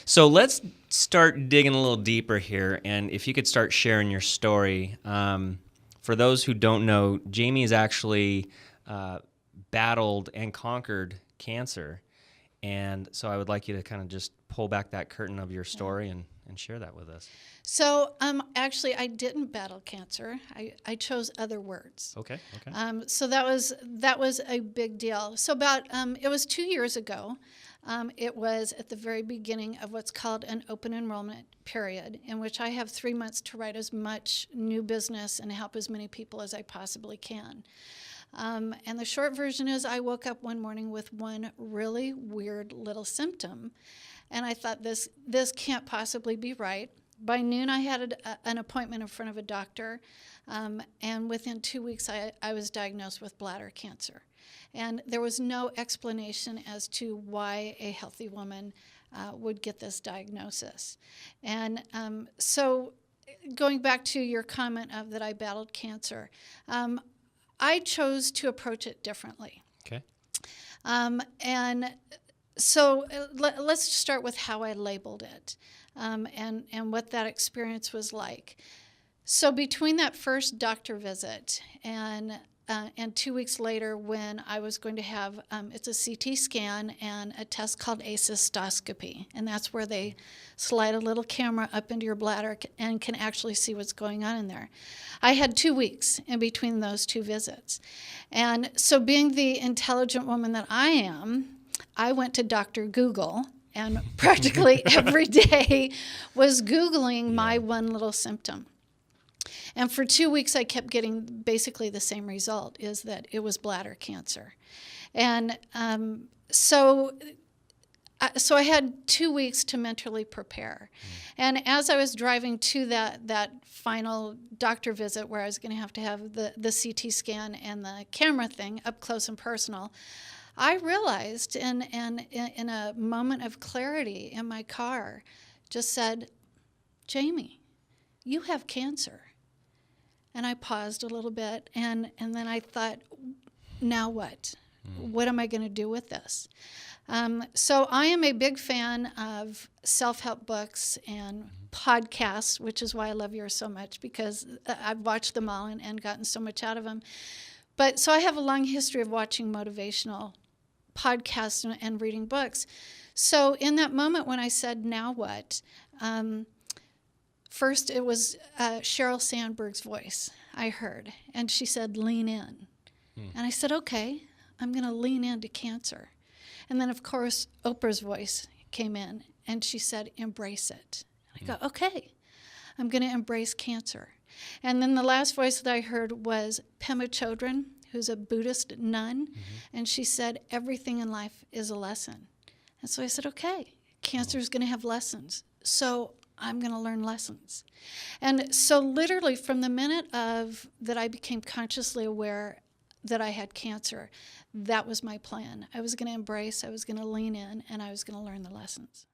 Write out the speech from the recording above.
So let's start digging a little deeper here, and if you could start sharing your story. For those who don't know, Jamie has actually battled and conquered cancer, and so I would like you to kind of just pull back that curtain of your story and share that with us. So actually, I didn't battle cancer. I chose other words. Okay. So that was a big deal. So about it was 2 years ago. It was at the very beginning of what's called an open enrollment period, in which I have 3 months to write as much new business and help as many people as I possibly can. And the short version is I woke up one morning with one really weird little symptom, and I thought this can't possibly be right. By noon, I had an appointment in front of a doctor, and within 2 weeks, I was diagnosed with bladder cancer. And there was no explanation as to why a healthy woman would get this diagnosis. And so going back to your comment of that I battled cancer, I chose to approach it differently. Okay. And so let's start with how I labeled it and what that experience was like. So between that first doctor visit and 2 weeks later when I was going to have, it's a CT scan and a test called acystoscopy, and that's where they slide a little camera up into your bladder and can actually see what's going on in there. I had 2 weeks in between those two visits. And so being the intelligent woman that I am, I went to Dr. Google and practically every day was Googling my one little symptom. And for 2 weeks, I kept getting basically the same result, is that it was bladder cancer. And so I had 2 weeks to mentally prepare. And as I was driving to that final doctor visit where I was going to have the CT scan and the camera thing up close and personal, I realized in a moment of clarity in my car, just said, Jamie, you have cancer. And I paused a little bit, and then I thought, now what? What am I going to do with this? So I am a big fan of self-help books and podcasts, which is why I love yours so much, because I've watched them all and gotten so much out of them. But so I have a long history of watching motivational podcasts and reading books. So in that moment when I said, now what? First, it was Sheryl Sandberg's voice I heard, and she said, lean in. And I said, okay, I'm going to lean into cancer. And then, of course, Oprah's voice came in, and she said, embrace it. And I go, okay, I'm going to embrace cancer. And then the last voice that I heard was Pema Chodron, who's a Buddhist nun, and she said, everything in life is a lesson. And so I said, okay, cancer is going to have lessons. So I'm going to learn lessons. And so literally from the minute that I became consciously aware that I had cancer, that was my plan. I was going to embrace, I was going to lean in, and I was going to learn the lessons.